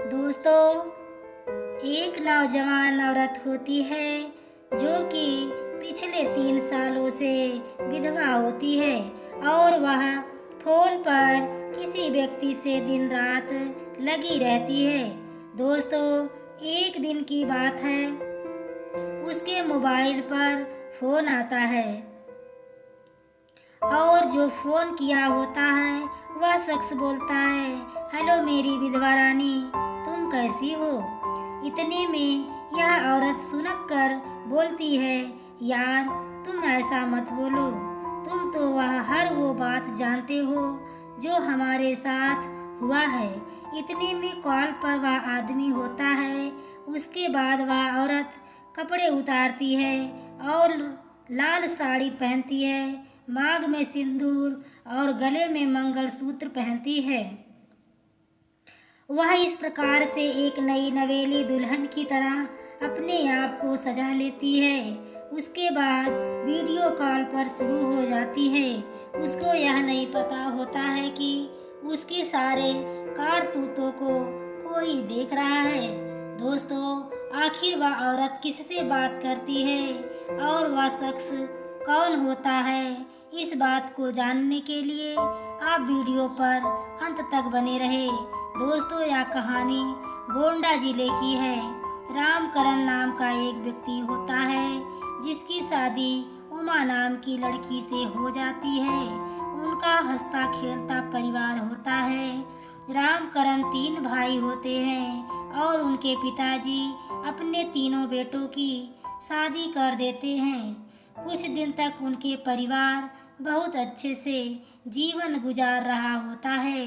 दोस्तों, एक नौजवान औरत होती है जो कि पिछले 3 सालों से विधवा होती है और वह फोन पर किसी व्यक्ति से दिन रात लगी रहती है। दोस्तों, एक दिन की बात है, उसके मोबाइल पर फोन आता है और जो फोन किया होता है वह शख्स बोलता है, हेलो मेरी विधवा रानी, तुम कैसी हो। इतने में यह औरत सुनक कर बोलती है, यार तुम ऐसा मत बोलो, तुम तो वह हर वो बात जानते हो जो हमारे साथ हुआ है। इतने में कॉल पर वह आदमी होता है। उसके बाद वह औरत कपड़े उतारती है और लाल साड़ी पहनती है, मांग में सिंदूर और गले में मंगलसूत्र पहनती है। वह इस प्रकार से एक नई नवेली दुल्हन की तरह अपने आप को सजा लेती है। उसके बाद वीडियो कॉल पर शुरू हो जाती है। उसको यह नहीं पता होता है कि उसके सारे कारतूतों को कोई देख रहा है। दोस्तों, आखिर वह औरत किससे बात करती है और वह शख्स कौन होता है, इस बात को जानने के लिए आप वीडियो पर अंत तक बने रहे। दोस्तों, यह कहानी गोंडा जिले की है। रामकरण नाम का एक व्यक्ति होता है जिसकी शादी उमा नाम की लड़की से हो जाती है। उनका हंसता खेलता परिवार होता है। रामकरण 3 भाई होते हैं और उनके पिताजी अपने तीनों बेटों की शादी कर देते हैं। कुछ दिन तक उनके परिवार बहुत अच्छे से जीवन गुजार रहा होता है,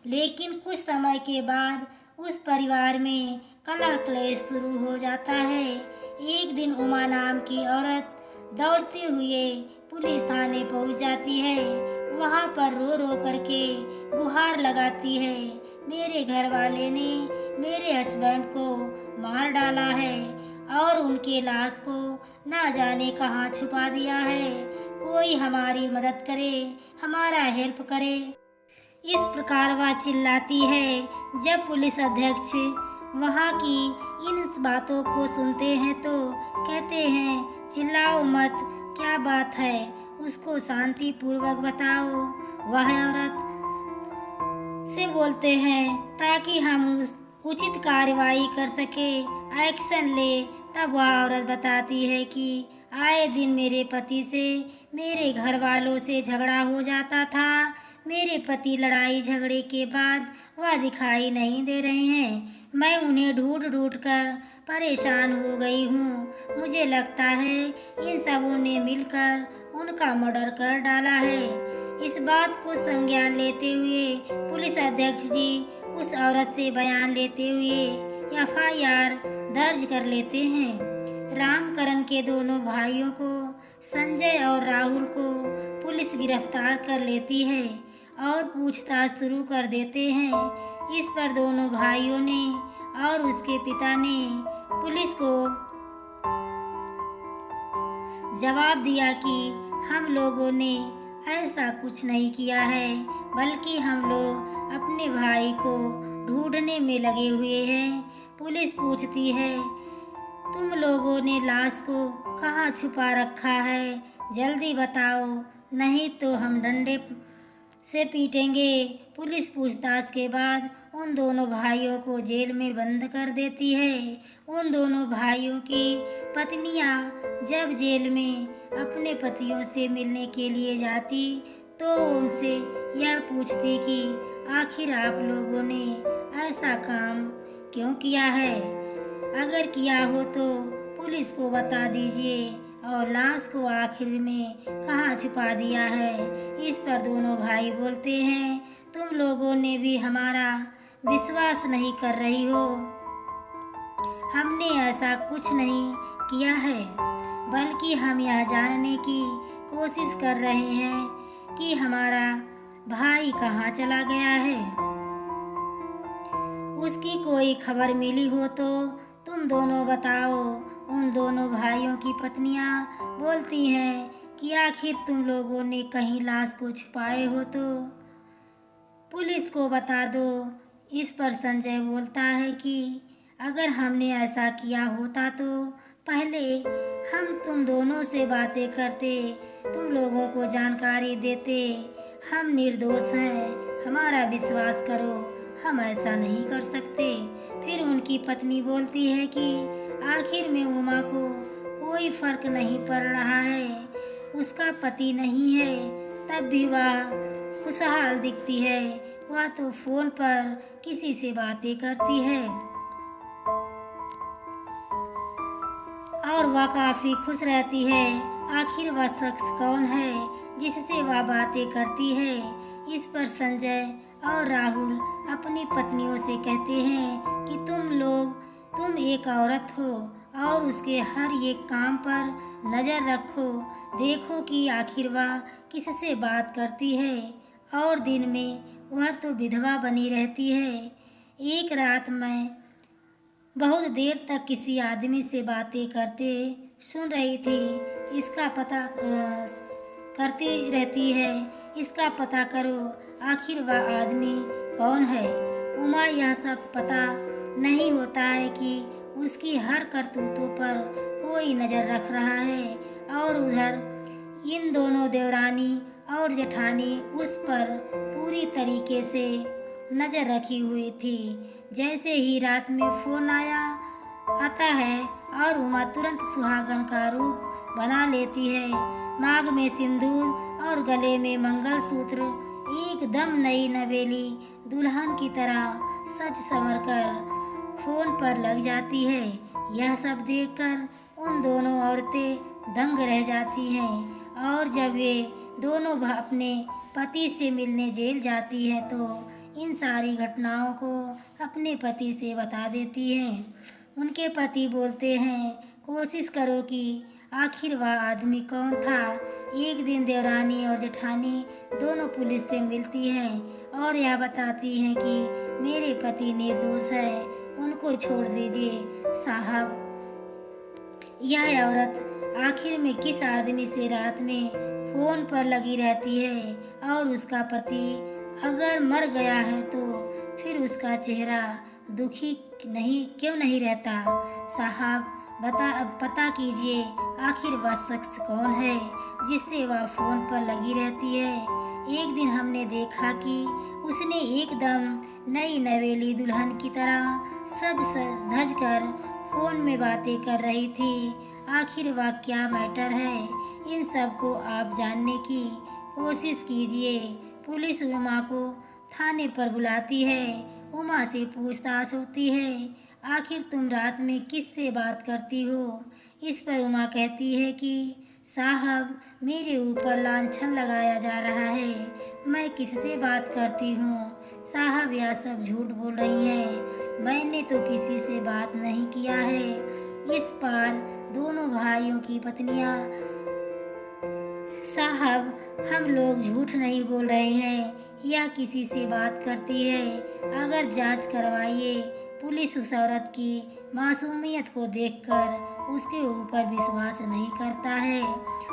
लेकिन कुछ समय के बाद उस परिवार में कलह क्लेश शुरू हो जाता है। एक दिन उमा नाम की औरत दौड़ते हुए पुलिस थाने पहुंच जाती है। वहां पर रो रो करके गुहार लगाती है, मेरे घर वाले ने मेरे हस्बैंड को मार डाला है और उनके लाश को ना जाने कहाँ छुपा दिया है। कोई हमारी मदद करे, हमारा हेल्प करे। इस प्रकार वह चिल्लाती है। जब पुलिस अध्यक्ष वहाँ की इन बातों को सुनते हैं तो कहते हैं, चिल्लाओ मत, क्या बात है, उसको शांति पूर्वक बताओ। वह औरत से बोलते हैं ताकि हम उचित कार्रवाई कर सके, एक्शन ले। तब वह औरत बताती है कि आए दिन मेरे पति से मेरे घर वालों से झगड़ा हो जाता था। मेरे पति लड़ाई झगड़े के बाद वह दिखाई नहीं दे रहे हैं। मैं उन्हें ढूंढ ढूंढ कर परेशान हो गई हूँ। मुझे लगता है इन सबों ने मिलकर उनका मर्डर कर डाला है। इस बात को संज्ञान लेते हुए पुलिस अध्यक्ष जी उस औरत से बयान लेते हुए एफआईआर दर्ज कर लेते हैं। रामकरण के दोनों भाइयों को, संजय और राहुल को, पुलिस गिरफ्तार कर लेती है और पूछताछ शुरू कर देते हैं। इस पर दोनों भाइयों ने और उसके पिता ने पुलिस को जवाब दिया कि हम लोगों ने ऐसा कुछ नहीं किया है, बल्कि हम लोग अपने भाई को ढूंढने में लगे हुए हैं। पुलिस पूछती है, तुम लोगों ने लाश को कहाँ छुपा रखा है, जल्दी बताओ, नहीं तो हम डंडे से पीटेंगे। पुलिस पूछताछ के बाद उन दोनों भाइयों को जेल में बंद कर देती है। उन दोनों भाइयों की पत्नियां जब जेल में अपने पतियों से मिलने के लिए जाती तो उनसे यह पूछती कि आखिर आप लोगों ने ऐसा काम क्यों किया है, अगर किया हो तो पुलिस को बता दीजिए और लाश को आखिर में कहाँ छुपा दिया है। इस पर दोनों भाई बोलते हैं, तुम लोगों ने भी हमारा विश्वास नहीं कर रही हो, हमने ऐसा कुछ नहीं किया है, बल्कि हम यह जानने की कोशिश कर रहे हैं कि हमारा भाई कहाँ चला गया है। उसकी कोई खबर मिली हो तो तुम दोनों बताओ। उन दोनों भाइयों की पत्नियां बोलती हैं कि आखिर तुम लोगों ने कहीं लाश को छुपाए हो तो पुलिस को बता दो। इस पर संजय बोलता है कि अगर हमने ऐसा किया होता तो पहले हम तुम दोनों से बातें करते, तुम लोगों को जानकारी देते। हम निर्दोष हैं, हमारा विश्वास करो, हम ऐसा नहीं कर सकते। फिर उनकी पत्नी बोलती है कि आखिर में उमा को कोई फर्क नहीं पड़ रहा है, उसका पति नहीं है, तब भी वह खुशहाल दिखती है। वह तो फोन पर किसी से बातें करती है और वह काफी खुश रहती है। आखिर वह शख्स कौन है जिससे वह बातें करती है? इस पर संजय और राहुल अपनी पत्नियों से कहते हैं कि तुम एक औरत हो और उसके हर एक काम पर नज़र रखो, देखो कि आखिर वह किससे बात करती है। और दिन में वह तो विधवा बनी रहती है। एक रात मैं बहुत देर तक किसी आदमी से बातें करते सुन रही थी। इसका पता करती रहती है, इसका पता करो, आखिर वह आदमी कौन है। उमा यह सब पता नहीं होता है कि उसकी हर करतूतों पर कोई नज़र रख रहा है। और उधर इन दोनों देवरानी और जेठानी उस पर पूरी तरीके से नज़र रखी हुई थी। जैसे ही रात में फ़ोन आता है और उमा तुरंत सुहागन का रूप बना लेती है। मांग में सिंदूर और गले में मंगलसूत्र, एकदम नई नवेली दुल्हन की तरह सज संवर कर फोन पर लग जाती है। यह सब देखकर उन दोनों औरतें दंग रह जाती हैं और जब वे दोनों अपने पति से मिलने जेल जाती हैं तो इन सारी घटनाओं को अपने पति से बता देती हैं। उनके पति बोलते हैं, कोशिश करो कि आखिर वह आदमी कौन था। एक दिन देवरानी और जेठानी दोनों पुलिस से मिलती हैं और यह बताती हैं कि मेरे पति निर्दोष है, उनको छोड़ दीजिए साहब। यह औरत आखिर में किस आदमी से रात में फोन पर लगी रहती है और उसका पति अगर मर गया है तो फिर उसका चेहरा दुखी क्यों नहीं रहता साहब? पता कीजिए आखिर वह शख्स कौन है जिससे वह फोन पर लगी रहती है। एक दिन हमने देखा कि उसने एकदम नई नवेली दुल्हन की तरह सज धज कर फोन में बातें कर रही थी। आखिर वह क्या मैटर है, इन सब को आप जानने की कोशिश कीजिए। पुलिस उमा को थाने पर बुलाती है। उमा से पूछताछ होती है, आखिर तुम रात में किससे बात करती हो? इस पर उमा कहती है कि साहब, मेरे ऊपर लांछन लगाया जा रहा है, मैं किससे बात करती हूँ साहब? यह सब झूठ बोल रही हैं, मैंने तो किसी से बात नहीं किया है। इस पार दोनों भाइयों की पत्नियाँ, साहब हम लोग झूठ नहीं बोल रहे हैं, यह किसी से बात करती है, अगर जांच करवाइए। पुलिस उस औरत की मासूमियत को देखकर उसके ऊपर विश्वास नहीं करता है,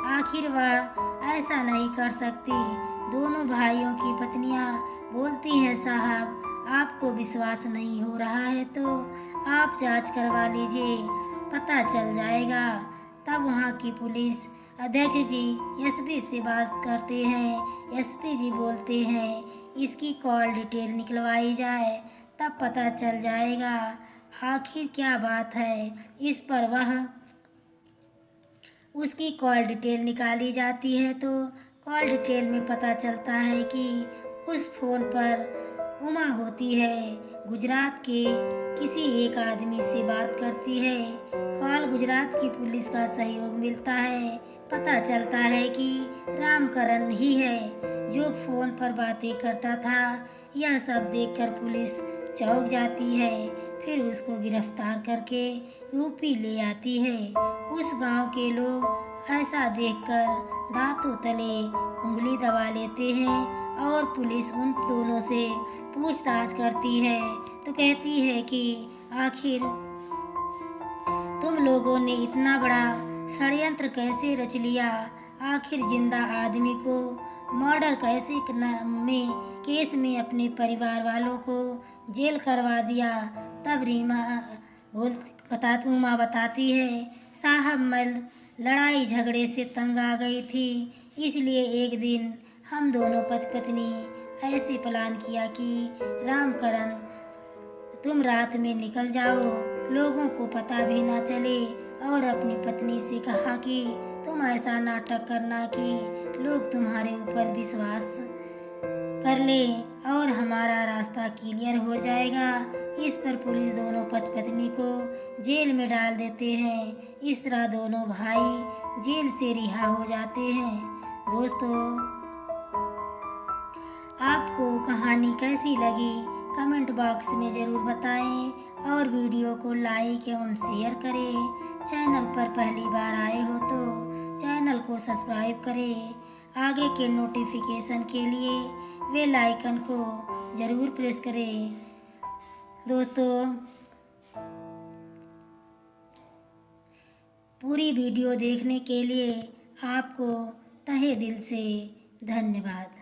आखिर वह ऐसा नहीं कर सकती। दोनों भाइयों की पत्नियां बोलती हैं, साहब आपको विश्वास नहीं हो रहा है तो आप जांच करवा लीजिए, पता चल जाएगा। तब वहाँ की पुलिस अध्यक्ष जी एसपी से बात करते हैं। एसपी जी बोलते हैं, इसकी कॉल डिटेल निकलवाई जाए, तब पता चल जाएगा आखिर क्या बात है। इस पर वह उसकी कॉल डिटेल निकाली जाती है तो कॉल डिटेल में पता चलता है कि उस फ़ोन पर उमा होती है, गुजरात के किसी एक आदमी से बात करती है। कॉल गुजरात की पुलिस का सहयोग मिलता है, पता चलता है कि रामकरण ही है जो फ़ोन पर बातें करता था। यह सब देखकर पुलिस चौंक जाती है, फिर उसको गिरफ्तार करके यूपी ले आती है। उस गांव के लोग ऐसा देखकर दांतों तले उंगली दबा लेते हैं और पुलिस उन दोनों से पूछताछ करती है तो कहती है कि आखिर तुम लोगों ने इतना बड़ा षड्यंत्र कैसे रच लिया? आखिर जिंदा आदमी को मर्डर केस में अपने परिवार वालों को जेल करवा दिया। तब उमा बताती है, साहब मैं लड़ाई झगड़े से तंग आ गई थी, इसलिए एक दिन हम दोनों पति पत्नी ऐसे प्लान किया कि रामकरण तुम रात में निकल जाओ, लोगों को पता भी ना चले, और अपनी पत्नी से कहा कि तुम ऐसा नाटक करना कि लोग तुम्हारे ऊपर विश्वास कर ले और हमारा रास्ता क्लियर हो जाएगा। इस पर पुलिस दोनों पति पत्नी को जेल में डाल देते हैं। इस तरह दोनों भाई जेल से रिहा हो जाते हैं। दोस्तों, आपको कहानी कैसी लगी कमेंट बॉक्स में ज़रूर बताएं और वीडियो को लाइक एवं शेयर करें। चैनल पर पहली बार आए हो तो चैनल को सब्सक्राइब करें। आगे के नोटिफिकेशन के लिए बेल आइकन को ज़रूर प्रेस करें। दोस्तों, पूरी वीडियो देखने के लिए आपको तहे दिल से धन्यवाद।